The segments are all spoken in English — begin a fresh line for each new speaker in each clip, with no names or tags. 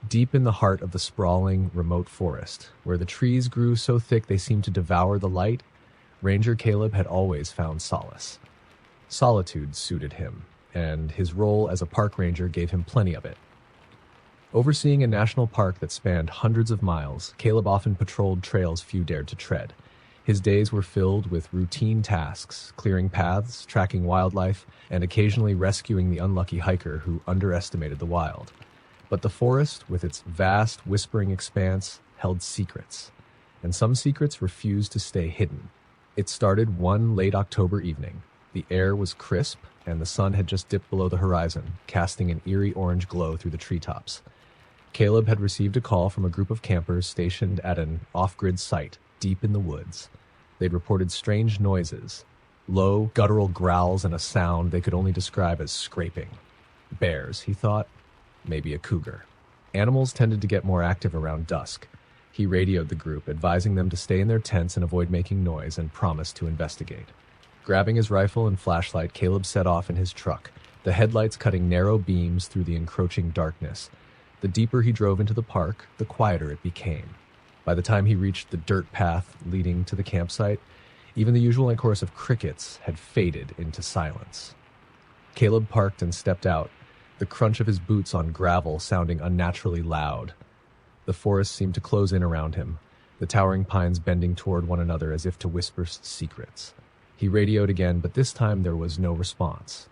Deep in the heart of the sprawling, remote forest, where the trees grew so thick they seemed to devour the light, Ranger Caleb had always found solace. Solitude suited him, and his role as a park ranger gave him plenty of it. Overseeing a national park that spanned hundreds of miles, Caleb often patrolled trails few dared to tread. His days were filled with routine tasks, clearing paths, tracking wildlife, and occasionally rescuing the unlucky hiker who underestimated the wild. But the forest, with its vast, whispering expanse, held secrets, and some secrets refused to stay hidden. It started one late October evening. The air was crisp, and the sun had just dipped below the horizon, casting an eerie orange glow through the treetops. Caleb had received a call from a group of campers stationed at an off-grid site deep in the woods. They'd reported strange noises, low, guttural growls, and a sound they could only describe as scraping. Bears, he thought. Maybe a cougar. Animals tended to get more active around dusk. He radioed the group, advising them to stay in their tents and avoid making noise, and promised to investigate. Grabbing his rifle and flashlight, Caleb set off in his truck, the headlights cutting narrow beams through the encroaching darkness. The deeper he drove into the park, the quieter it became. By the time he reached the dirt path leading to the campsite, even the usual chorus of crickets had faded into silence. Caleb parked and stepped out, the crunch of his boots on gravel sounding unnaturally loud. The forest seemed to close in around him, the towering pines bending toward one another as if to whisper secrets. He radioed again, but this time there was no response.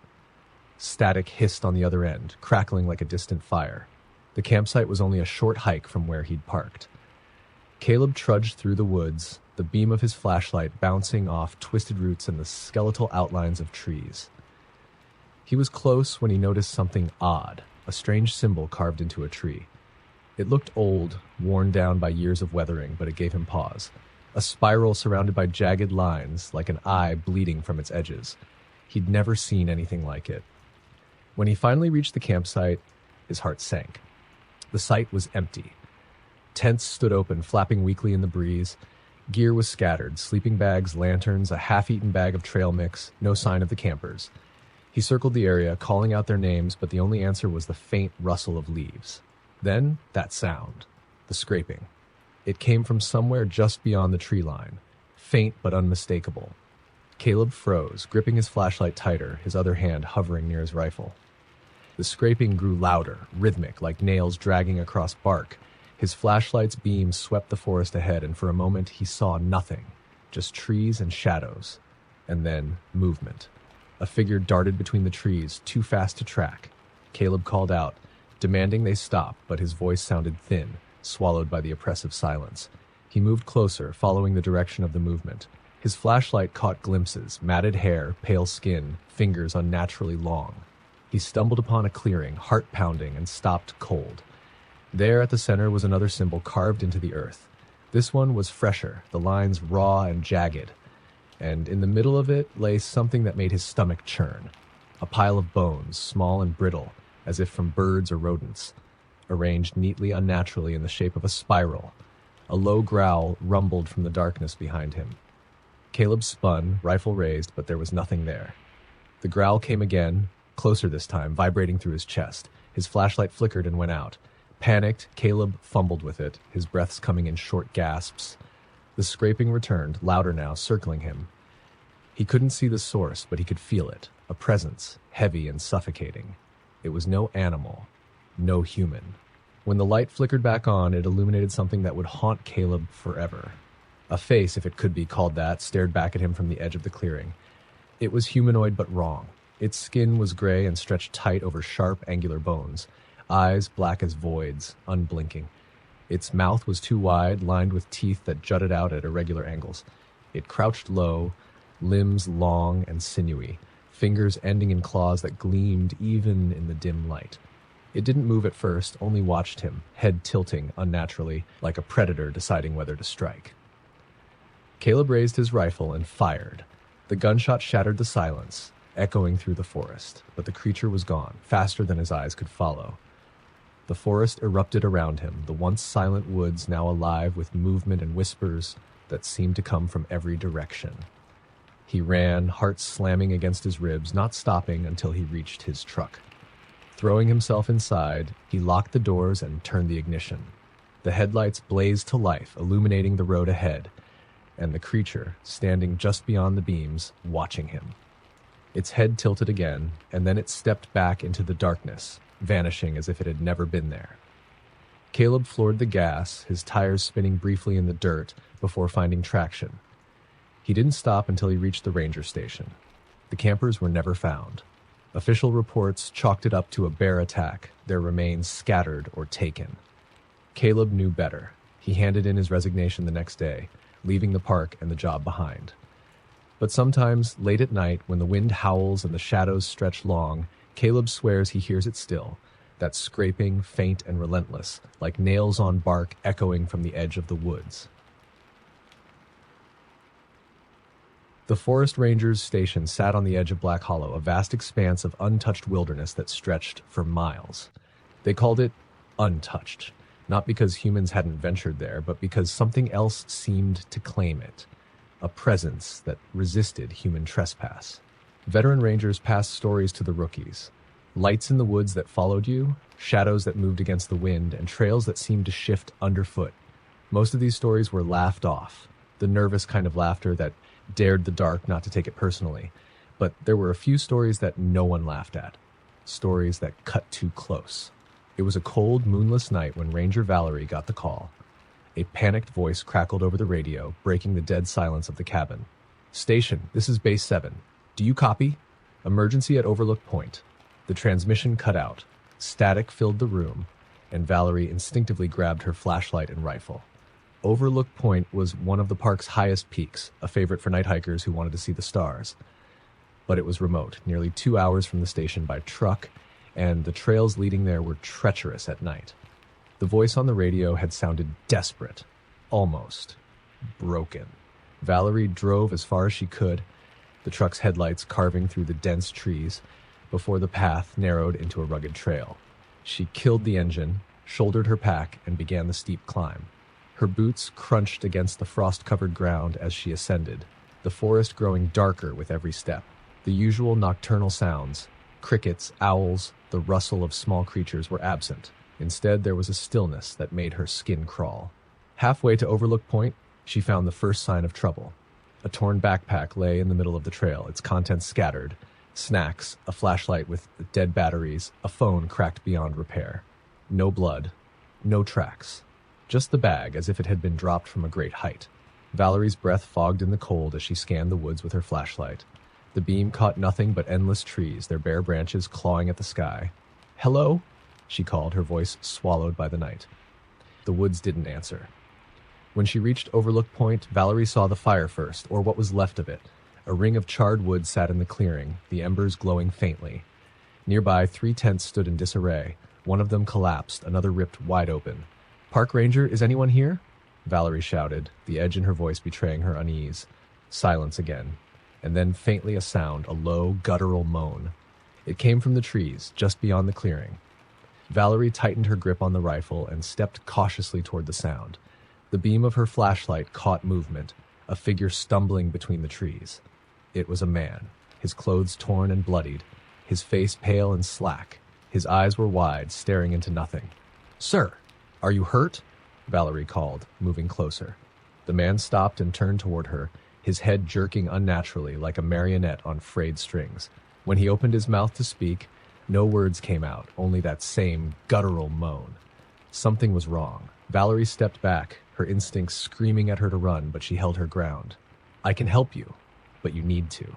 Static hissed on the other end, crackling like a distant fire. The campsite was only a short hike from where he'd parked. Caleb trudged through the woods, the beam of his flashlight bouncing off twisted roots and the skeletal outlines of trees. He was close when he noticed something odd, a strange symbol carved into a tree. It looked old, worn down by years of weathering, but it gave him pause. A spiral surrounded by jagged lines, like an eye bleeding from its edges. He'd never seen anything like it. When he finally reached the campsite, his heart sank. The site was empty. Tents stood open, flapping weakly in the breeze. Gear was scattered, sleeping bags, lanterns, a half-eaten bag of trail mix, no sign of the campers. He circled the area, calling out their names, but the only answer was the faint rustle of leaves. Then, that sound, the scraping. It came from somewhere just beyond the tree line, faint but unmistakable. Caleb froze, gripping his flashlight tighter, his other hand hovering near his rifle. The scraping grew louder, rhythmic, like nails dragging across bark. His flashlight's beam swept the forest ahead, and for a moment he saw nothing, just trees and shadows, and then movement. A figure darted between the trees, too fast to track. Caleb called out, demanding they stop, but his voice sounded thin, swallowed by the oppressive silence. He moved closer, following the direction of the movement. His flashlight caught glimpses, matted hair, pale skin, fingers unnaturally long. He stumbled upon a clearing, heart pounding, and stopped cold. There at the center was another symbol carved into the earth. This one was fresher, the lines raw and jagged. And in the middle of it lay something that made his stomach churn. A pile of bones, small and brittle, as if from birds or rodents, arranged neatly unnaturally in the shape of a spiral. A low growl rumbled from the darkness behind him. Caleb spun, rifle raised, but there was nothing there. The growl came again, closer this time, vibrating through his chest. His flashlight flickered and went out. Panicked, Caleb fumbled with it, his breaths coming in short gasps. The scraping returned, louder now, circling him. He couldn't see the source, but he could feel it, a presence, heavy and suffocating. It was no animal, no human. When the light flickered back on, it illuminated something that would haunt Caleb forever. A face, if it could be called that, stared back at him from the edge of the clearing. It was humanoid but wrong. Its skin was gray and stretched tight over sharp, angular bones. Eyes black as voids, unblinking. Its mouth was too wide, lined with teeth that jutted out at irregular angles. It crouched low, limbs long and sinewy, fingers ending in claws that gleamed even in the dim light. It didn't move at first, only watched him, head tilting unnaturally, like a predator deciding whether to strike. Caleb raised his rifle and fired. The gunshot shattered the silence, echoing through the forest, but the creature was gone, faster than his eyes could follow. The forest erupted around him, the once silent woods now alive with movement and whispers that seemed to come from every direction. He ran, heart slamming against his ribs, not stopping until he reached his truck. Throwing himself inside, he locked the doors and turned the ignition. The headlights blazed to life, illuminating the road ahead, and the creature, standing just beyond the beams, watching him. Its head tilted again, and then it stepped back into the darkness, vanishing as if it had never been there. Caleb floored the gas, his tires spinning briefly in the dirt before finding traction. He didn't stop until he reached the ranger station. The campers were never found. Official reports chalked it up to a bear attack, their remains scattered or taken. Caleb knew better. He handed in his resignation the next day, leaving the park and the job behind. But sometimes, late at night, when the wind howls and the shadows stretch long, Caleb swears he hears it still, that scraping, faint and relentless, like nails on bark echoing from the edge of the woods. The forest ranger's station sat on the edge of Black Hollow, a vast expanse of untouched wilderness that stretched for miles. They called it untouched, not because humans hadn't ventured there, but because something else seemed to claim it, a presence that resisted human trespass. Veteran rangers passed stories to the rookies. Lights in the woods that followed you, shadows that moved against the wind, and trails that seemed to shift underfoot. Most of these stories were laughed off, the nervous kind of laughter that dared the dark not to take it personally. But there were a few stories that no one laughed at, stories that cut too close. It was a cold, moonless night when Ranger Valerie got the call. A panicked voice crackled over the radio, breaking the dead silence of the cabin. "Station, this is Base 7. Do you copy? Emergency at Overlook Point." The transmission cut out. Static filled the room, and Valerie instinctively grabbed her flashlight and rifle. Overlook Point was one of the park's highest peaks, a favorite for night hikers who wanted to see the stars. But it was remote, nearly 2 hours from the station by truck, and the trails leading there were treacherous at night. The voice on the radio had sounded desperate, almost broken. Valerie drove as far as she could, the truck's headlights carving through the dense trees, before the path narrowed into a rugged trail. She killed the engine, shouldered her pack, and began the steep climb. Her boots crunched against the frost-covered ground as she ascended, the forest growing darker with every step. The usual nocturnal sounds, crickets, owls, the rustle of small creatures were absent. Instead, there was a stillness that made her skin crawl. Halfway to Overlook Point, she found the first sign of trouble. A torn backpack lay in the middle of the trail, its contents scattered. Snacks, a flashlight with dead batteries, a phone cracked beyond repair. No blood, no tracks. Just the bag, as if it had been dropped from a great height. Valerie's breath fogged in the cold as she scanned the woods with her flashlight. The beam caught nothing but endless trees, their bare branches clawing at the sky. "Hello?" she called, her voice swallowed by the night. The woods didn't answer. When she reached Overlook Point, Valerie saw the fire first, or what was left of it. A ring of charred wood sat in the clearing, the embers glowing faintly. Nearby, 3 tents stood in disarray. One of them collapsed, another ripped wide open. "Park Ranger, is anyone here?" Valerie shouted, the edge in her voice betraying her unease. Silence again, and then faintly a sound, a low, guttural moan. It came from the trees, just beyond the clearing. Valerie tightened her grip on the rifle and stepped cautiously toward the sound. The beam of her flashlight caught movement, a figure stumbling between the trees. It was a man, his clothes torn and bloodied, his face pale and slack. His eyes were wide, staring into nothing. "Sir, are you hurt?" Valerie called, moving closer. The man stopped and turned toward her, his head jerking unnaturally like a marionette on frayed strings. When he opened his mouth to speak, no words came out, only that same guttural moan. Something was wrong. Valerie stepped back, her instincts screaming at her to run, but she held her ground. "I can help you, but you need to."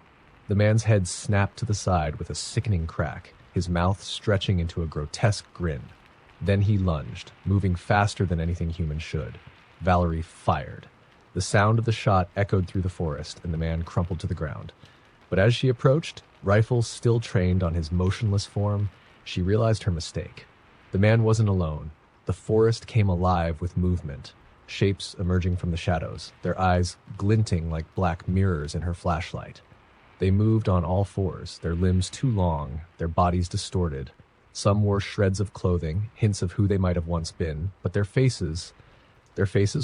The man's head snapped to the side with a sickening crack, his mouth stretching into a grotesque grin. Then he lunged, moving faster than anything human should. Valerie fired. The sound of the shot echoed through the forest, and the man crumpled to the ground. But as she approached, rifle still trained on his motionless form, she realized her mistake. The man wasn't alone. The forest came alive with movement, shapes emerging from the shadows, their eyes glinting like black mirrors in her flashlight. They moved on all fours, their limbs too long, their bodies distorted. Some wore shreds of clothing, hints of who they might have once been, but their faces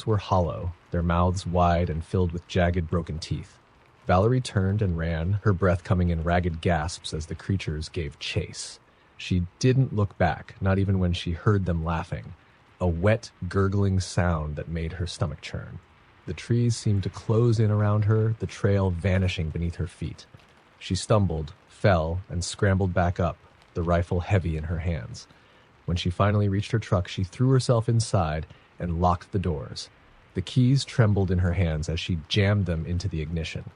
were hollow, their mouths wide and filled with jagged, broken teeth. Valerie turned and ran, her breath coming in ragged gasps as the creatures gave chase. She didn't look back, not even when she heard them laughing. A wet, gurgling sound that made her stomach churn. The trees seemed to close in around her, the trail vanishing beneath her feet. She stumbled, fell, and scrambled back up, the rifle heavy in her hands. When she finally reached her truck, she threw herself inside and locked the doors. The keys trembled in her hands as she jammed them into the ignition.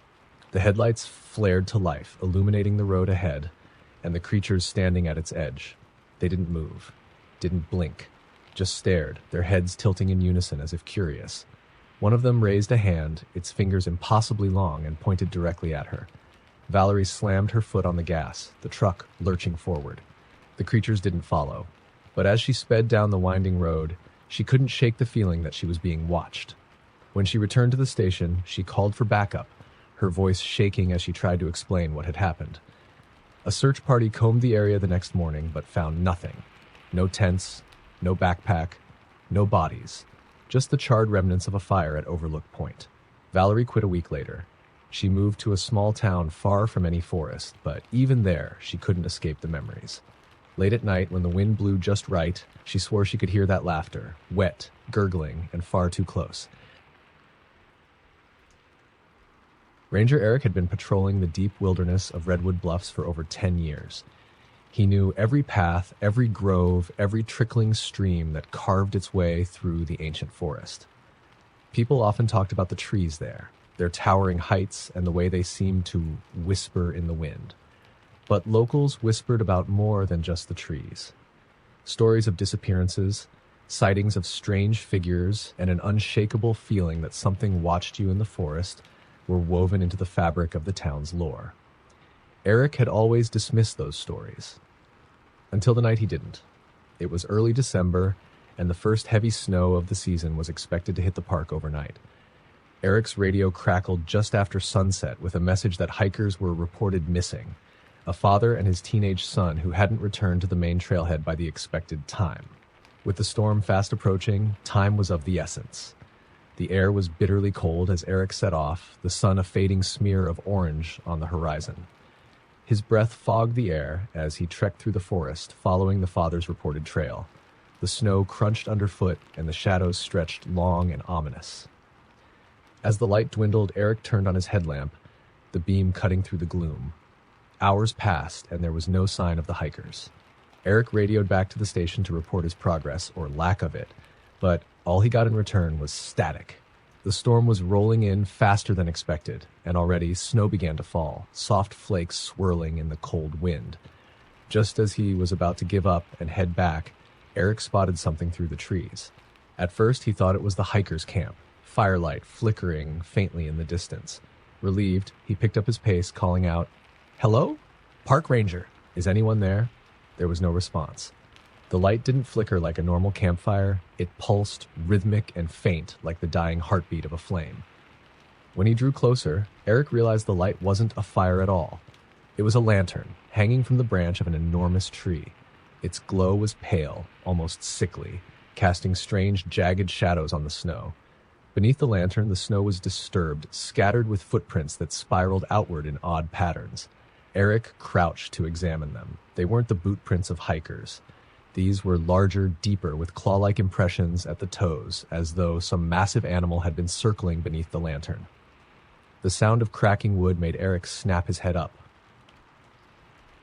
The headlights flared to life, illuminating the road ahead, and the creatures standing at its edge. They didn't move, didn't blink, just stared, their heads tilting in unison as if curious. One of them raised a hand, its fingers impossibly long, and pointed directly at her. Valerie slammed her foot on the gas, the truck lurching forward. The creatures didn't follow, but as she sped down the winding road, she couldn't shake the feeling that she was being watched. When she returned to the station, she called for backup, her voice shaking as she tried to explain what had happened. A search party combed the area the next morning, but found nothing. No tents, no backpack, no bodies, just the charred remnants of a fire at Overlook Point. Valerie quit a week later. She moved to a small town far from any forest, but even there, she couldn't escape the memories. Late at night, when the wind blew just right, she swore she could hear that laughter, wet, gurgling, and far too close. Ranger Eric had been patrolling the deep wilderness of Redwood Bluffs for over 10 years. He knew every path, every grove, every trickling stream that carved its way through the ancient forest. People often talked about the trees there, their towering heights and the way they seemed to whisper in the wind. But locals whispered about more than just the trees. Stories of disappearances, sightings of strange figures, and an unshakable feeling that something watched you in the forest were woven into the fabric of the town's lore. Eric had always dismissed those stories. Until the night he didn't. It was early December, and the first heavy snow of the season was expected to hit the park overnight. Eric's radio crackled just after sunset with a message that hikers were reported missing, a father and his teenage son who hadn't returned to the main trailhead by the expected time. With the storm fast approaching, time was of the essence. The air was bitterly cold as Eric set off, the sun a fading smear of orange on the horizon. His breath fogged the air as he trekked through the forest, following the father's reported trail. The snow crunched underfoot, and the shadows stretched long and ominous. As the light dwindled, Eric turned on his headlamp, the beam cutting through the gloom. Hours passed, and there was no sign of the hikers. Eric radioed back to the station to report his progress, or lack of it, but all he got in return was static. The storm was rolling in faster than expected, and already snow began to fall, soft flakes swirling in the cold wind. Just as he was about to give up and head back, Eric spotted something through the trees. At first, he thought it was the hikers' camp, firelight flickering faintly in the distance. Relieved, he picked up his pace, calling out, "Hello? Park Ranger. Is anyone there?" There was no response. The light didn't flicker like a normal campfire. It pulsed, rhythmic and faint, like the dying heartbeat of a flame. When he drew closer, Eric realized the light wasn't a fire at all. It was a lantern, hanging from the branch of an enormous tree. Its glow was pale, almost sickly, casting strange, jagged shadows on the snow. Beneath the lantern, the snow was disturbed, scattered with footprints that spiraled outward in odd patterns. Eric crouched to examine them. They weren't the boot prints of hikers. These were larger, deeper, with claw-like impressions at the toes, as though some massive animal had been circling beneath the lantern. The sound of cracking wood made Eric snap his head up.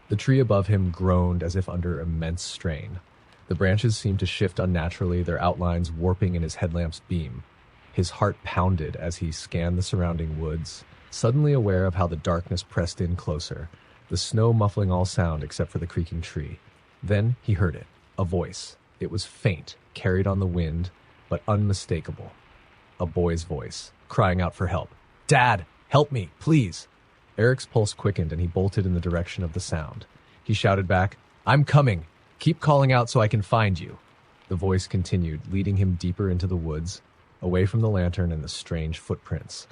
The tree above him groaned as if under immense strain. The branches seemed to shift unnaturally, their outlines warping in his headlamp's beam. His heart pounded as he scanned the surrounding woods, suddenly aware of how the darkness pressed in closer, the snow muffling all sound except for the creaking tree. Then he heard it. A voice. It was faint, carried on the wind, but unmistakable. A boy's voice, crying out for help. "Dad, help me, please!" Eric's pulse quickened and he bolted in the direction of the sound. He shouted back, "I'm coming! Keep calling out so I can find you!" The voice continued, leading him deeper into the woods, away from the lantern and the strange footprints.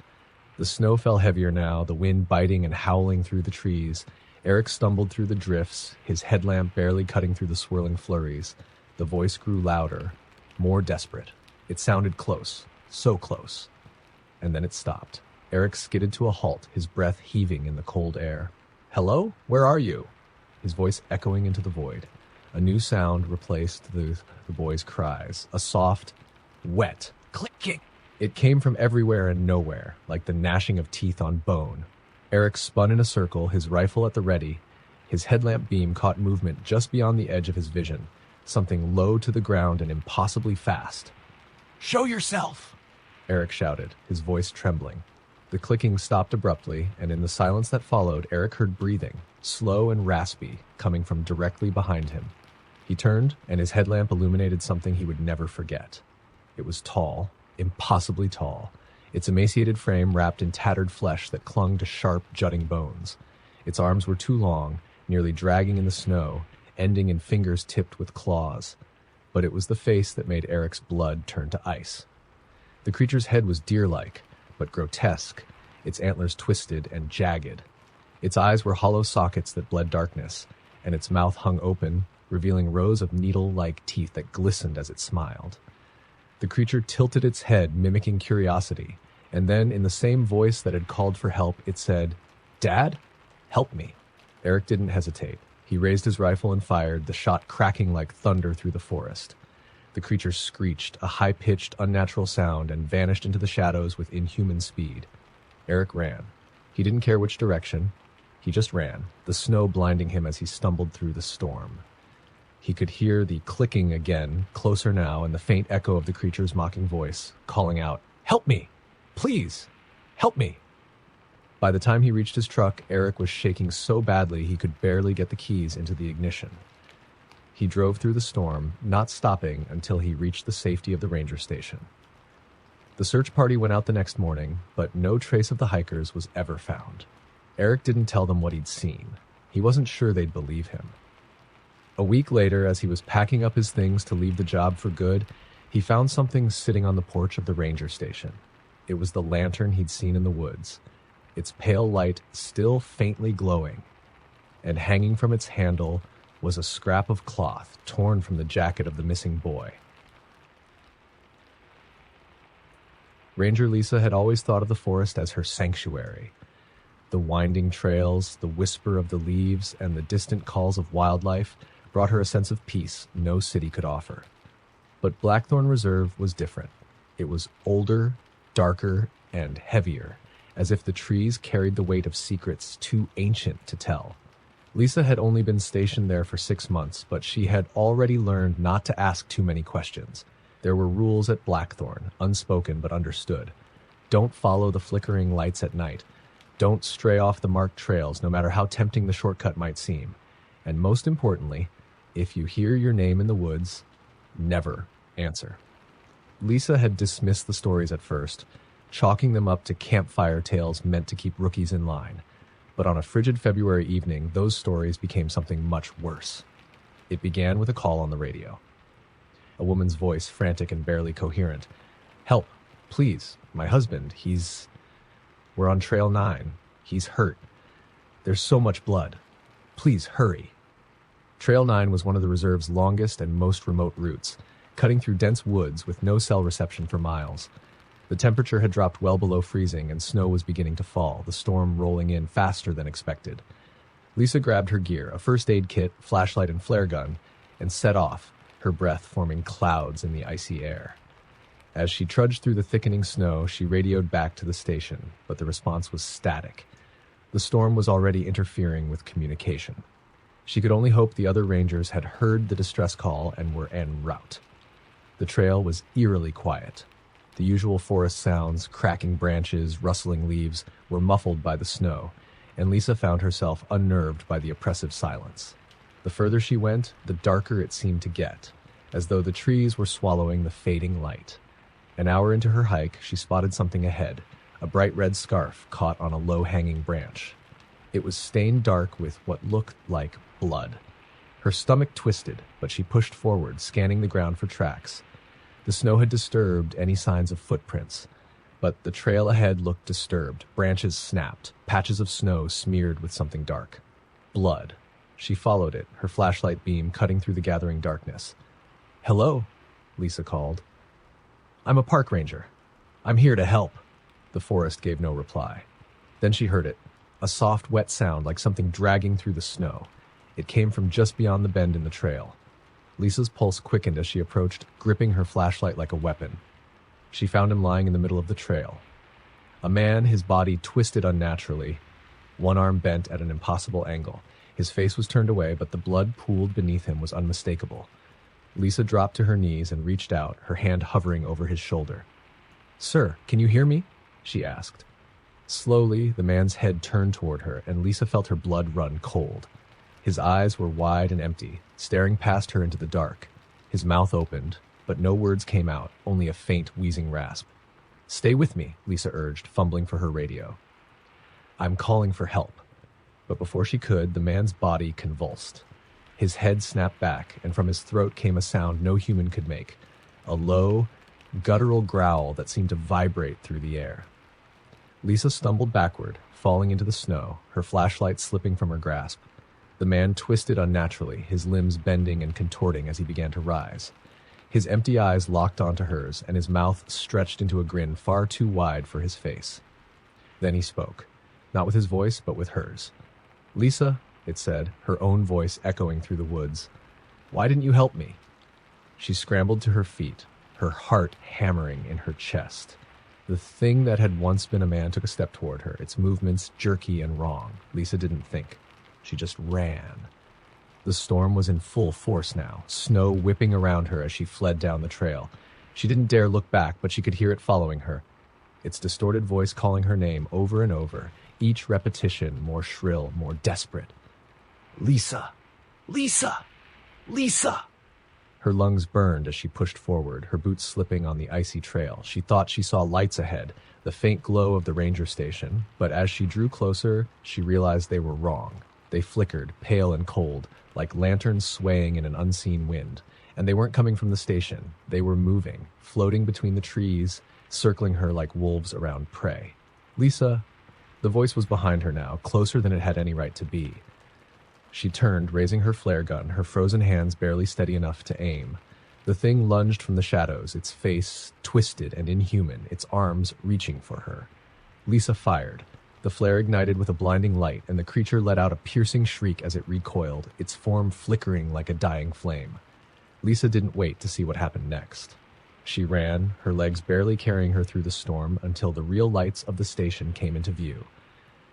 The snow fell heavier now, the wind biting and howling through the trees. Eric stumbled through the drifts, his headlamp barely cutting through the swirling flurries. The voice grew louder, more desperate. It sounded close, so close. And then it stopped. Eric skidded to a halt, his breath heaving in the cold air. "Hello? Where are you?" his voice echoing into the void. A new sound replaced the boy's cries, a soft, wet clicking. It came from everywhere and nowhere, like the gnashing of teeth on bone. Eric spun in a circle, his rifle at the ready. His headlamp beam caught movement just beyond the edge of his vision, something low to the ground and impossibly fast. "Show yourself!" Eric shouted, his voice trembling. The clicking stopped abruptly, and in the silence that followed, Eric heard breathing, slow and raspy, coming from directly behind him. He turned, and his headlamp illuminated something he would never forget. It was tall, impossibly tall, its emaciated frame wrapped in tattered flesh that clung to sharp, jutting bones. Its arms were too long, nearly dragging in the snow, ending in fingers tipped with claws. But it was the face that made Eric's blood turn to ice. The creature's head was deer-like, but grotesque, its antlers twisted and jagged. Its eyes were hollow sockets that bled darkness, and its mouth hung open, revealing rows of needle-like teeth that glistened as it smiled. The creature tilted its head, mimicking curiosity, and then, in the same voice that had called for help, it said, "Dad, help me." Eric didn't hesitate. He raised his rifle and fired, the shot cracking like thunder through the forest. The creature screeched, a high-pitched, unnatural sound, and vanished into the shadows with inhuman speed. Eric ran. He didn't care which direction. He just ran, the snow blinding him as he stumbled through the storm. He could hear the clicking again, closer now, and the faint echo of the creature's mocking voice, calling out, "Help me! Please! Help me!" By the time he reached his truck, Eric was shaking so badly he could barely get the keys into the ignition. He drove through the storm, not stopping until he reached the safety of the ranger station. The search party went out the next morning, but no trace of the hikers was ever found. Eric didn't tell them what he'd seen. He wasn't sure they'd believe him. A week later, as he was packing up his things to leave the job for good, he found something sitting on the porch of the ranger station. It was the lantern he'd seen in the woods, its pale light still faintly glowing, and hanging from its handle was a scrap of cloth torn from the jacket of the missing boy. Ranger Lisa had always thought of the forest as her sanctuary. The winding trails, the whisper of the leaves, and the distant calls of wildlife brought her a sense of peace no city could offer. But Blackthorn Reserve was different. It was older, darker, and heavier, as if the trees carried the weight of secrets too ancient to tell. Lisa had only been stationed there for 6 months, but she had already learned not to ask too many questions. There were rules at Blackthorn, unspoken but understood. Don't follow the flickering lights at night. Don't stray off the marked trails, no matter how tempting the shortcut might seem. And most importantly, if you hear your name in the woods, never answer. Lisa had dismissed the stories at first, chalking them up to campfire tales meant to keep rookies in line. But on a frigid February evening, those stories became something much worse. It began with a call on the radio. A woman's voice, frantic and barely coherent. "Help, please, my husband, we're on Trail 9. He's hurt. There's so much blood. Please, hurry." Trail 9 was one of the reserve's longest and most remote routes, cutting through dense woods with no cell reception for miles. The temperature had dropped well below freezing, and snow was beginning to fall, the storm rolling in faster than expected. Lisa grabbed her gear, a first aid kit, flashlight, and flare gun, and set off, her breath forming clouds in the icy air. As she trudged through the thickening snow, she radioed back to the station, but the response was static. The storm was already interfering with communication. She could only hope the other rangers had heard the distress call and were en route. The trail was eerily quiet. The usual forest sounds, cracking branches, rustling leaves, were muffled by the snow, and Lisa found herself unnerved by the oppressive silence. The further she went, the darker it seemed to get, as though the trees were swallowing the fading light. An hour into her hike, she spotted something ahead, a bright red scarf caught on a low-hanging branch. It was stained dark with what looked like blood. Her stomach twisted, but she pushed forward, scanning the ground for tracks. The snow had disturbed any signs of footprints, but the trail ahead looked disturbed. Branches snapped, patches of snow smeared with something dark. Blood. She followed it, her flashlight beam cutting through the gathering darkness. "Hello," Lisa called. "I'm a park ranger. I'm here to help." The forest gave no reply. Then she heard it, a soft, wet sound like something dragging through the snow. It came from just beyond the bend in the trail. Lisa's pulse quickened as she approached, gripping her flashlight like a weapon. She found him lying in the middle of the trail. A man, his body twisted unnaturally, one arm bent at an impossible angle. His face was turned away, but the blood pooled beneath him was unmistakable. Lisa dropped to her knees and reached out, her hand hovering over his shoulder. "Sir, can you hear me?" she asked. Slowly, the man's head turned toward her, and Lisa felt her blood run cold. His eyes were wide and empty, staring past her into the dark. His mouth opened, but no words came out, only a faint, wheezing rasp. "Stay with me," Lisa urged, fumbling for her radio. "I'm calling for help." But before she could, the man's body convulsed. His head snapped back, and from his throat came a sound no human could make, a low, guttural growl that seemed to vibrate through the air. Lisa stumbled backward, falling into the snow, her flashlight slipping from her grasp. The man twisted unnaturally, his limbs bending and contorting as he began to rise. His empty eyes locked onto hers, and his mouth stretched into a grin far too wide for his face. Then he spoke, not with his voice, but with hers. "Lisa," it said, her own voice echoing through the woods, "why didn't you help me?" She scrambled to her feet, her heart hammering in her chest. The thing that had once been a man took a step toward her, its movements jerky and wrong. Lisa didn't think. She just ran. The storm was in full force now, snow whipping around her as she fled down the trail. She didn't dare look back, but she could hear it following her, its distorted voice calling her name over and over, each repetition more shrill, more desperate. "Lisa! Lisa! Lisa!" Her lungs burned as she pushed forward, her boots slipping on the icy trail. She thought she saw lights ahead, the faint glow of the ranger station, but as she drew closer, she realized they were wrong. They flickered, pale and cold, like lanterns swaying in an unseen wind. And they weren't coming from the station. They were moving, floating between the trees, circling her like wolves around prey. "Lisa!" The voice was behind her now, closer than it had any right to be. She turned, raising her flare gun, her frozen hands barely steady enough to aim. The thing lunged from the shadows, its face twisted and inhuman, its arms reaching for her. Lisa fired. The flare ignited with a blinding light, and the creature let out a piercing shriek as it recoiled, its form flickering like a dying flame. Lisa didn't wait to see what happened next. She ran, her legs barely carrying her through the storm, until the real lights of the station came into view.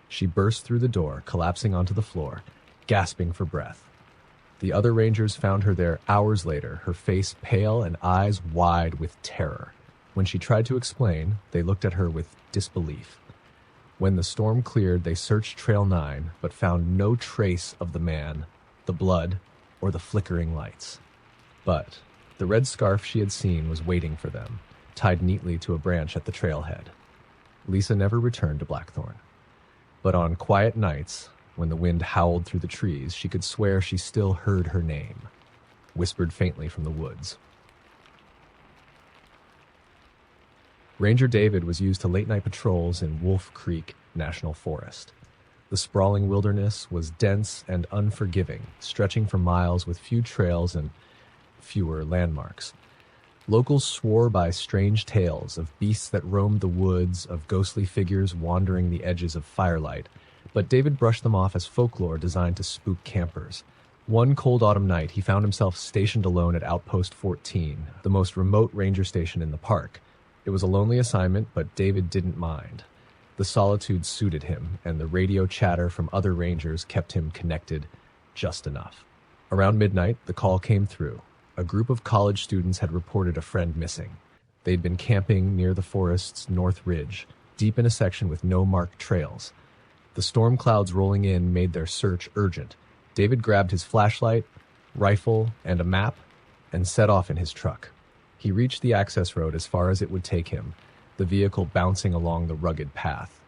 She burst through the door, collapsing onto the floor, gasping for breath. The other rangers found her there hours later, her face pale and eyes wide with terror. When she tried to explain, they looked at her with disbelief. When the storm cleared, they searched Trail 9, but found no trace of the man, the blood, or the flickering lights. But the red scarf she had seen was waiting for them, tied neatly to a branch at the trailhead. Lisa never returned to Blackthorn. But on quiet nights, when the wind howled through the trees, she could swear she still heard her name, whispered faintly from the woods. Ranger David was used to late-night patrols in Wolf Creek National Forest. The sprawling wilderness was dense and unforgiving, stretching for miles with few trails and fewer landmarks. Locals swore by strange tales of beasts that roamed the woods, of ghostly figures wandering the edges of firelight, but David brushed them off as folklore designed to spook campers. One cold autumn night, he found himself stationed alone at Outpost 14, the most remote ranger station in the park. It was a lonely assignment, but David didn't mind. The solitude suited him, and the radio chatter from other rangers kept him connected just enough. Around midnight, the call came through. A group of college students had reported a friend missing. They'd been camping near the forest's north ridge, deep in a section with no marked trails. The storm clouds rolling in made their search urgent. David grabbed his flashlight, rifle, and a map, and set off in his truck. He reached the access road as far as it would take him, the vehicle bouncing along the rugged path.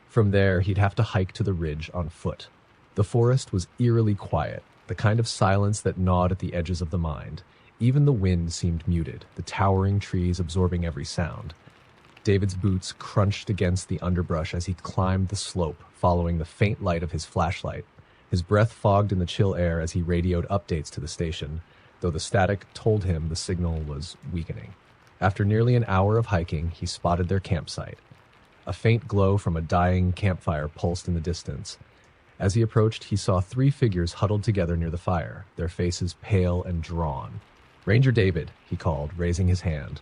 From there, he'd have to hike to the ridge on foot. The forest was eerily quiet, the kind of silence that gnawed at the edges of the mind. Even the wind seemed muted, the towering trees absorbing every sound. David's boots crunched against the underbrush as he climbed the slope, following the faint light of his flashlight. His breath fogged in the chill air as he radioed updates to the station, though the static told him the signal was weakening. After nearly an hour of hiking, he spotted their campsite. A faint glow from a dying campfire pulsed in the distance. As he approached, he saw 3 figures huddled together near the fire, their faces pale and drawn. "Ranger David," he called, raising his hand.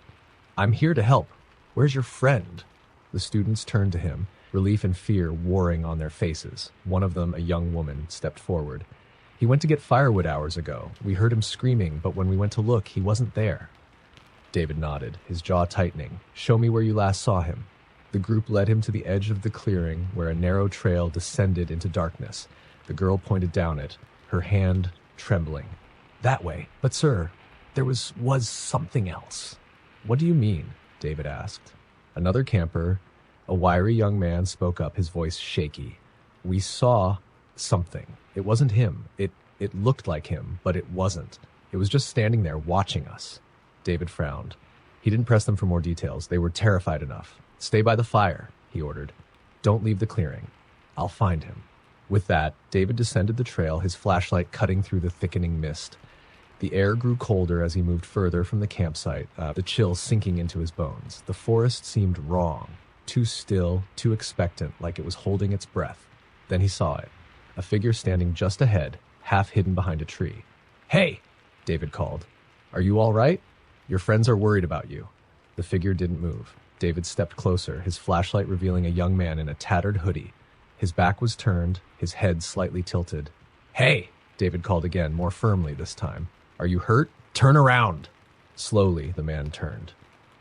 "I'm here to help. Where's your friend?" The students turned to him, relief and fear warring on their faces. One of them, a young woman, stepped forward. "He went to get firewood hours ago. We heard him screaming, but when we went to look, he wasn't there." David nodded, his jaw tightening. "Show me where you last saw him." The group led him to the edge of the clearing, where a narrow trail descended into darkness. The girl pointed down it, her hand trembling. "That way. But sir, there was something else." "What do you mean?" David asked. Another camper, a wiry young man, spoke up, his voice shaky. "We saw something. It wasn't him. It looked like him, but it wasn't. It was just standing there watching us." David frowned. He didn't press them for more details. They were terrified enough. "Stay by the fire," he ordered. "Don't leave the clearing. I'll find him." With that, David descended the trail, his flashlight cutting through the thickening mist. The air grew colder as he moved further from the campsite, the chill sinking into his bones. The forest seemed wrong, too still, too expectant, like it was holding its breath. Then he saw it, a figure standing just ahead, half hidden behind a tree. "Hey!" David called. "Are you all right? Your friends are worried about you." The figure didn't move. David stepped closer, his flashlight revealing a young man in a tattered hoodie. His back was turned, his head slightly tilted. "Hey!" David called again, more firmly this time. "Are you hurt? Turn around!" Slowly, the man turned.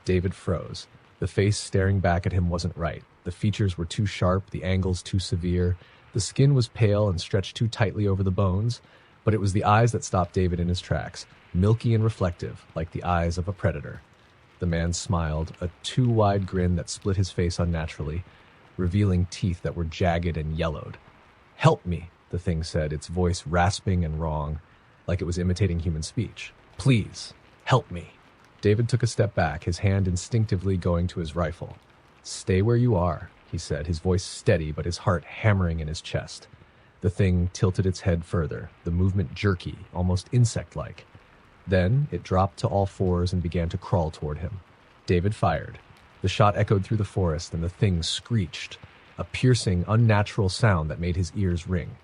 David froze. The face staring back at him wasn't right. The features were too sharp, the angles too severe. The skin was pale and stretched too tightly over the bones, but it was the eyes that stopped David in his tracks, milky and reflective, like the eyes of a predator. The man smiled, a too wide grin that split his face unnaturally, revealing teeth that were jagged and yellowed. "Help me," the thing said, its voice rasping and wrong, like it was imitating human speech. "Please, help me." David took a step back, his hand instinctively going to his rifle. "Stay where you are," he said, his voice steady but his heart hammering in his chest. The thing tilted its head further, the movement jerky, almost insect-like. Then it dropped to all fours and began to crawl toward him. David fired. The shot echoed through the forest, and the thing screeched, a piercing, unnatural sound that made his ears ring.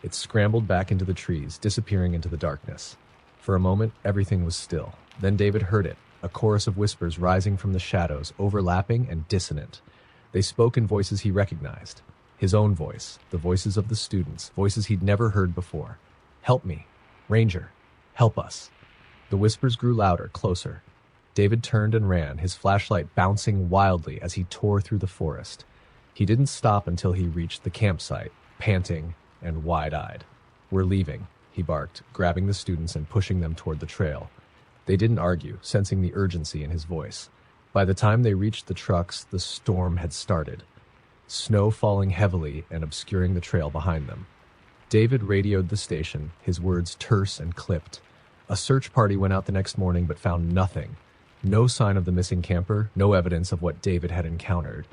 It scrambled back into the trees, disappearing into the darkness. For a moment, everything was still. Then David heard it, a chorus of whispers rising from the shadows, overlapping and dissonant. They spoke in voices he recognized. His own voice, the voices of the students, voices he'd never heard before. "Help me. Ranger. Help us." The whispers grew louder, closer. David turned and ran, his flashlight bouncing wildly as he tore through the forest. He didn't stop until he reached the campsite, panting and wide-eyed. "We're leaving," he barked, grabbing the students and pushing them toward the trail. They didn't argue, sensing the urgency in his voice. By the time they reached the trucks, the storm had started, snow falling heavily and obscuring the trail behind them. David radioed the station, his words terse and clipped. A search party went out the next morning but found nothing. No sign of the missing camper, no evidence of what David had encountered.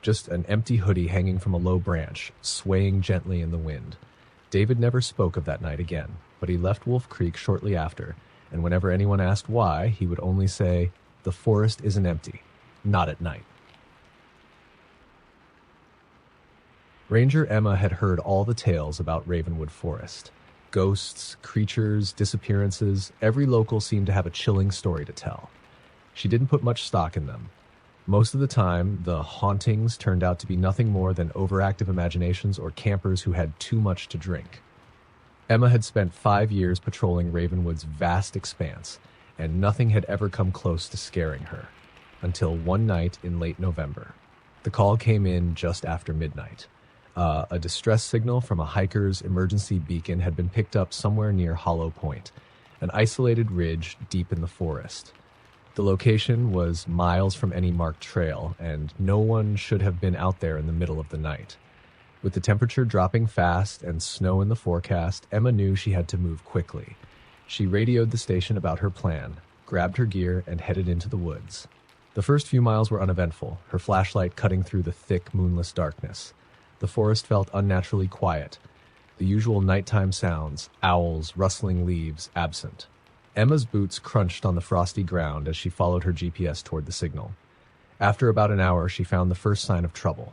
Just an empty hoodie hanging from a low branch, swaying gently in the wind. David never spoke of that night again, but he left Wolf Creek shortly after, and whenever anyone asked why, he would only say, "The forest isn't empty. Not at night." Ranger Emma had heard all the tales about Ravenwood Forest. Ghosts, creatures, disappearances, every local seemed to have a chilling story to tell. She didn't put much stock in them. Most of the time, the hauntings turned out to be nothing more than overactive imaginations or campers who had too much to drink. Emma had spent 5 years patrolling Ravenwood's vast expanse, and nothing had ever come close to scaring her, until one night in late November. The call came in just after midnight. A distress signal from a hiker's emergency beacon had been picked up somewhere near Hollow Point, an isolated ridge deep in the forest. The location was miles from any marked trail, and no one should have been out there in the middle of the night. With the temperature dropping fast and snow in the forecast, Emma knew she had to move quickly. She radioed the station about her plan, grabbed her gear, and headed into the woods. The first few miles were uneventful, her flashlight cutting through the thick, moonless darkness. The forest felt unnaturally quiet, the usual nighttime sounds, owls, rustling leaves, absent. Emma's boots crunched on the frosty ground as she followed her GPS toward the signal. After about an hour, she found the first sign of trouble.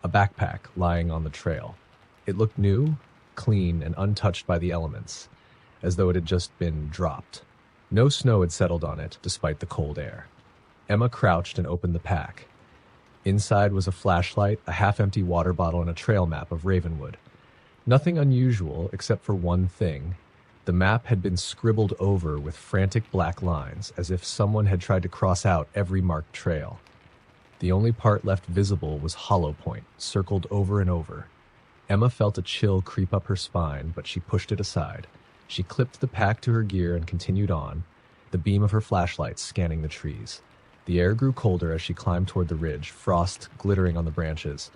A backpack lying on the trail. It looked new, clean, and untouched by the elements, as though it had just been dropped. No snow had settled on it, despite the cold air. Emma crouched and opened the pack. Inside was a flashlight, a half-empty water bottle, and a trail map of Ravenwood. Nothing unusual except for one thing. The map had been scribbled over with frantic black lines, as if someone had tried to cross out every marked trail. The only part left visible was Hollow Point, circled over and over. Emma felt a chill creep up her spine, but she pushed it aside. She clipped the pack to her gear and continued on, the beam of her flashlight scanning the trees. The air grew colder as she climbed toward the ridge, frost glittering on the branches.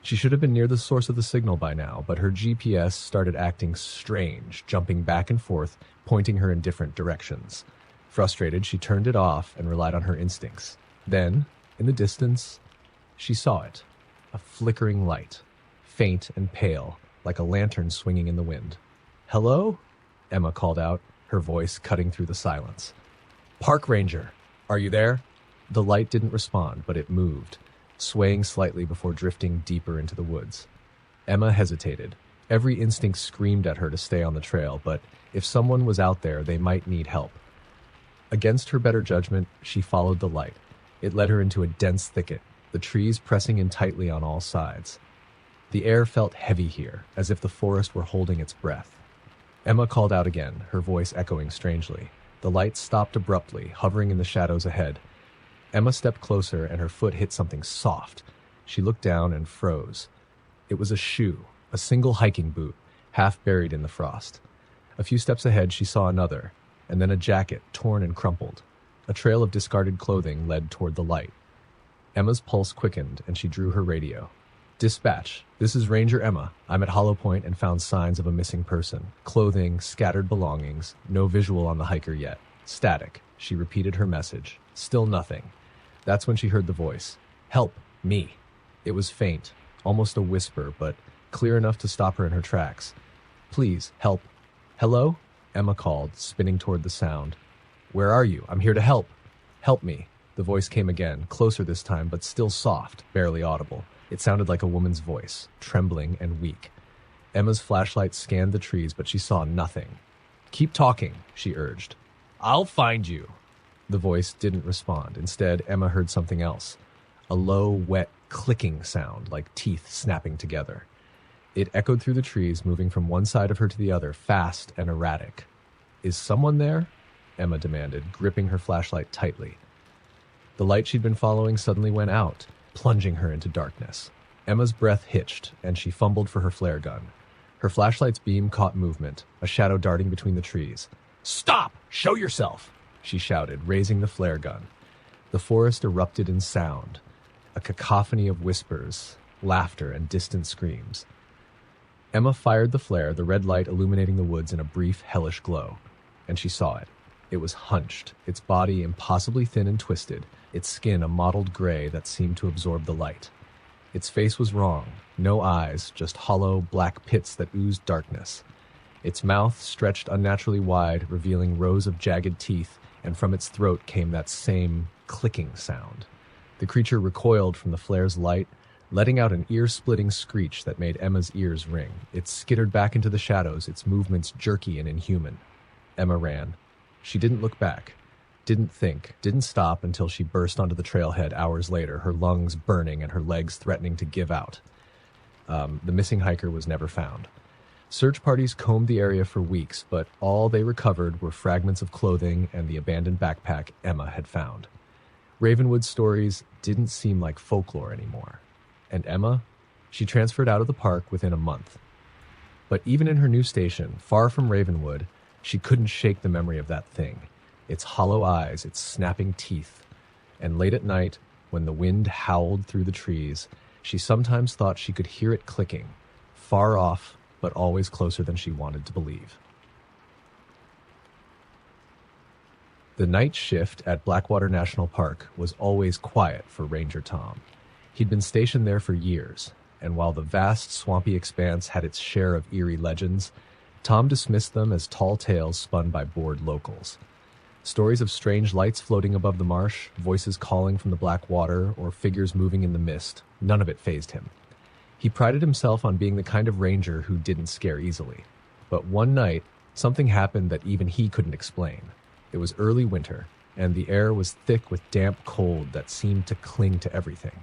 She should have been near the source of the signal by now, but her GPS started acting strange, jumping back and forth, pointing her in different directions. Frustrated, she turned it off and relied on her instincts. Then, in the distance, she saw it. A flickering light, faint and pale, like a lantern swinging in the wind. "Hello?" Emma called out, her voice cutting through the silence. "Park Ranger, are you there?" The light didn't respond, but it moved, swaying slightly before drifting deeper into the woods. Emma hesitated. Every instinct screamed at her to stay on the trail, but if someone was out there, they might need help. Against her better judgment, she followed the light. It led her into a dense thicket, the trees pressing in tightly on all sides. The air felt heavy here, as if the forest were holding its breath. Emma called out again, her voice echoing strangely. The light stopped abruptly, hovering in the shadows ahead. Emma stepped closer and her foot hit something soft. She looked down and froze. It was a shoe, a single hiking boot, half buried in the frost. A few steps ahead she saw another, and then a jacket, torn and crumpled. A trail of discarded clothing led toward the light. Emma's pulse quickened and she drew her radio. "Dispatch, this is Ranger Emma. I'm at Hollow Point and found signs of a missing person. Clothing, scattered belongings, no visual on the hiker yet. Static." She repeated her message. Still nothing. That's when she heard the voice. "Help, me." It was faint, almost a whisper, but clear enough to stop her in her tracks. "Please, help." "Hello?" Emma called, spinning toward the sound. "Where are you? I'm here to help." "Help me." The voice came again, closer this time, but still soft, barely audible. It sounded like a woman's voice, trembling and weak. Emma's flashlight scanned the trees, but she saw nothing. "Keep talking," she urged. "I'll find you." The voice didn't respond. Instead, Emma heard something else. A low, wet, clicking sound, like teeth snapping together. It echoed through the trees, moving from one side of her to the other, fast and erratic. "Is someone there?" Emma demanded, gripping her flashlight tightly. The light she'd been following suddenly went out, plunging her into darkness. Emma's breath hitched, and she fumbled for her flare gun. Her flashlight's beam caught movement, a shadow darting between the trees. "Stop! Show yourself!" she shouted, raising the flare gun. The forest erupted in sound, a cacophony of whispers, laughter, and distant screams. Emma fired the flare, the red light illuminating the woods in a brief, hellish glow, and she saw it. It was hunched, its body impossibly thin and twisted, its skin a mottled gray that seemed to absorb the light. Its face was wrong, no eyes, just hollow, black pits that oozed darkness. Its mouth stretched unnaturally wide, revealing rows of jagged teeth, and from its throat came that same clicking sound. The creature recoiled from the flare's light, letting out an ear-splitting screech that made Emma's ears ring. It skittered back into the shadows, its movements jerky and inhuman. Emma ran. She didn't look back, didn't think, didn't stop until she burst onto the trailhead hours later, her lungs burning and her legs threatening to give out. The missing hiker was never found. Search parties combed the area for weeks, but all they recovered were fragments of clothing and the abandoned backpack Emma had found. Ravenwood's stories didn't seem like folklore anymore. And Emma? She transferred out of the park within a month. But even in her new station, far from Ravenwood, she couldn't shake the memory of that thing. Its hollow eyes, its snapping teeth. And late at night, when the wind howled through the trees, she sometimes thought she could hear it clicking, far off, but always closer than she wanted to believe. The night shift at Blackwater National Park was always quiet for Ranger Tom. He'd been stationed there for years, and while the vast, swampy expanse had its share of eerie legends, Tom dismissed them as tall tales spun by bored locals. Stories of strange lights floating above the marsh, voices calling from the black water, or figures moving in the mist, none of it fazed him. He prided himself on being the kind of ranger who didn't scare easily. But one night, something happened that even he couldn't explain. It was early winter, and the air was thick with damp cold that seemed to cling to everything.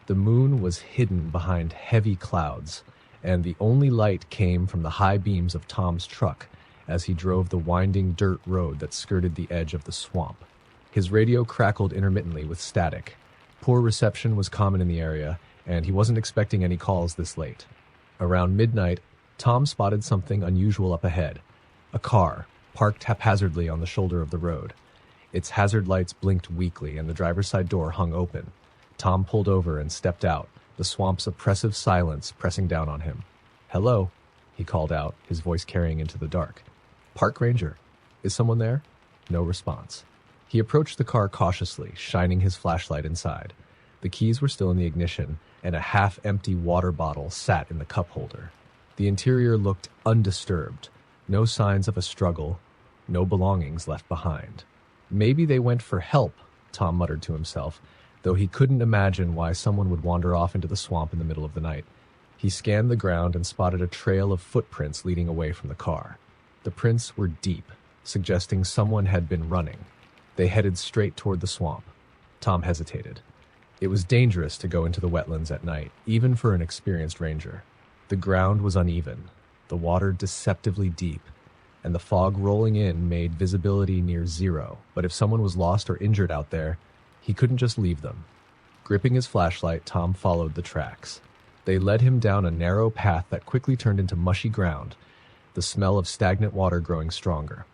The moon was hidden behind heavy clouds, and the only light came from the high beams of Tom's truck as he drove the winding dirt road that skirted the edge of the swamp. His radio crackled intermittently with static. Poor reception was common in the area, and he wasn't expecting any calls this late. Around midnight, Tom spotted something unusual up ahead. A car, parked haphazardly on the shoulder of the road. Its hazard lights blinked weakly, and the driver's side door hung open. Tom pulled over and stepped out, the swamp's oppressive silence pressing down on him. "Hello," he called out, his voice carrying into the dark. "Park ranger. Is someone there?" No response. He approached the car cautiously, shining his flashlight inside. The keys were still in the ignition, and a half-empty water bottle sat in the cup holder. The interior looked undisturbed. No signs of a struggle, no belongings left behind. Maybe they went for help, Tom muttered to himself, though he couldn't imagine why someone would wander off into the swamp in the middle of the night. He scanned the ground and spotted a trail of footprints leading away from the car. The prints were deep, suggesting someone had been running. They headed straight toward the swamp. Tom hesitated. It was dangerous to go into the wetlands at night, even for an experienced ranger. The ground was uneven, the water deceptively deep, and the fog rolling in made visibility near zero. But if someone was lost or injured out there, he couldn't just leave them. Gripping his flashlight, Tom followed the tracks. They led him down a narrow path that quickly turned into mushy ground, the smell of stagnant water growing stronger.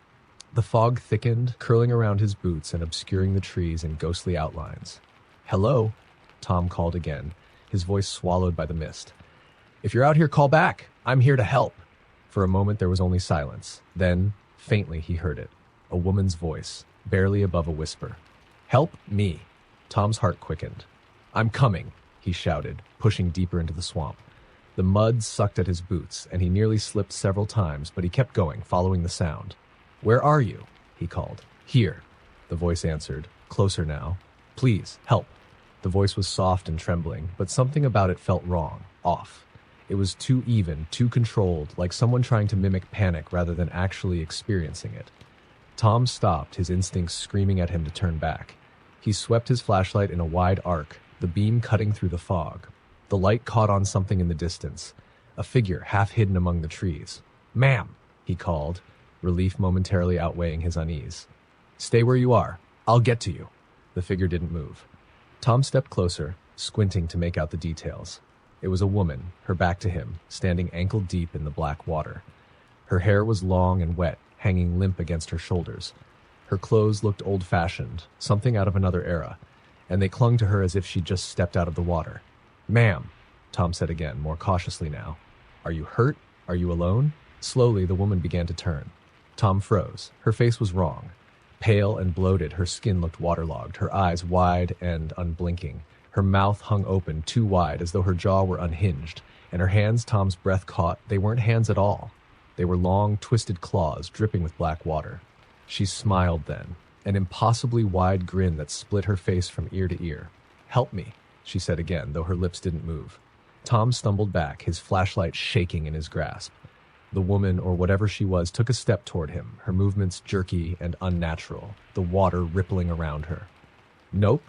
The fog thickened, curling around his boots and obscuring the trees in ghostly outlines. "Hello," Tom called again, his voice swallowed by the mist. "If you're out here, call back. I'm here to help." For a moment there was only silence. Then, faintly, he heard it. A woman's voice, barely above a whisper. "Help me." Tom's heart quickened. "I'm coming," he shouted, pushing deeper into the swamp. The mud sucked at his boots, and he nearly slipped several times, but he kept going, following the sound. "Where are you?" he called. "Here," the voice answered, closer now. "Please, help." The voice was soft and trembling, but something about it felt wrong, off. It was too even, too controlled, like someone trying to mimic panic rather than actually experiencing it. Tom stopped, his instincts screaming at him to turn back. He swept his flashlight in a wide arc, the beam cutting through the fog. The light caught on something in the distance, a figure half hidden among the trees. "Ma'am," he called, relief momentarily outweighing his unease. "Stay where you are. I'll get to you." The figure didn't move. Tom stepped closer, squinting to make out the details. It was a woman, her back to him, standing ankle-deep in the black water. Her hair was long and wet, hanging limp against her shoulders. Her clothes looked old-fashioned, something out of another era, and they clung to her as if she'd just stepped out of the water. "Ma'am," Tom said again, more cautiously now. "Are you hurt? Are you alone?" Slowly, the woman began to turn. Tom froze. Her face was wrong. Pale and bloated, her skin looked waterlogged, her eyes wide and unblinking. Her mouth hung open, too wide, as though her jaw were unhinged, and her hands Tom's breath caught. They weren't hands at all. They were long, twisted claws, dripping with black water. She smiled then, an impossibly wide grin that split her face from ear to ear. "Help me," she said again, though her lips didn't move. Tom stumbled back, his flashlight shaking in his grasp. The woman, or whatever she was, took a step toward him, her movements jerky and unnatural, the water rippling around her. "Nope,"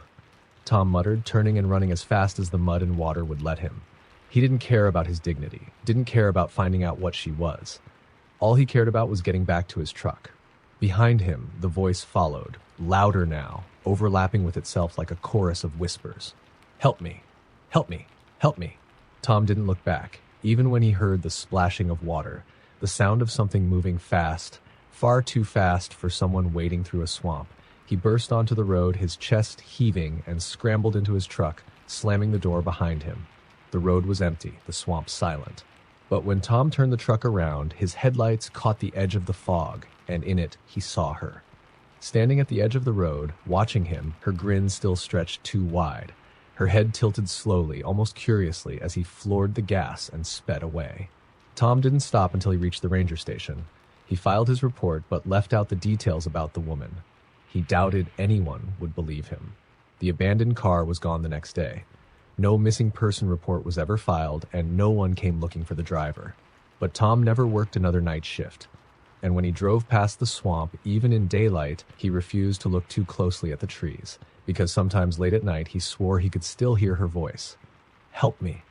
Tom muttered, turning and running as fast as the mud and water would let him. He didn't care about his dignity, didn't care about finding out what she was. All he cared about was getting back to his truck. Behind him, the voice followed, louder now, overlapping with itself like a chorus of whispers. "Help me! Help me! Help me!" Tom didn't look back, even when he heard the splashing of water, the sound of something moving fast, far too fast for someone wading through a swamp. He burst onto the road, his chest heaving, and scrambled into his truck, slamming the door behind him. The road was empty, the swamp silent. But when Tom turned the truck around, his headlights caught the edge of the fog, and in it he saw her. Standing at the edge of the road, watching him, her grin still stretched too wide. Her head tilted slowly, almost curiously, as he floored the gas and sped away. Tom didn't stop until he reached the ranger station. He filed his report, but left out the details about the woman. He doubted anyone would believe him. The abandoned car was gone the next day. No missing person report was ever filed, and no one came looking for the driver. But Tom never worked another night shift. And when he drove past the swamp, even in daylight, he refused to look too closely at the trees, because sometimes late at night he swore he could still hear her voice. "Help me.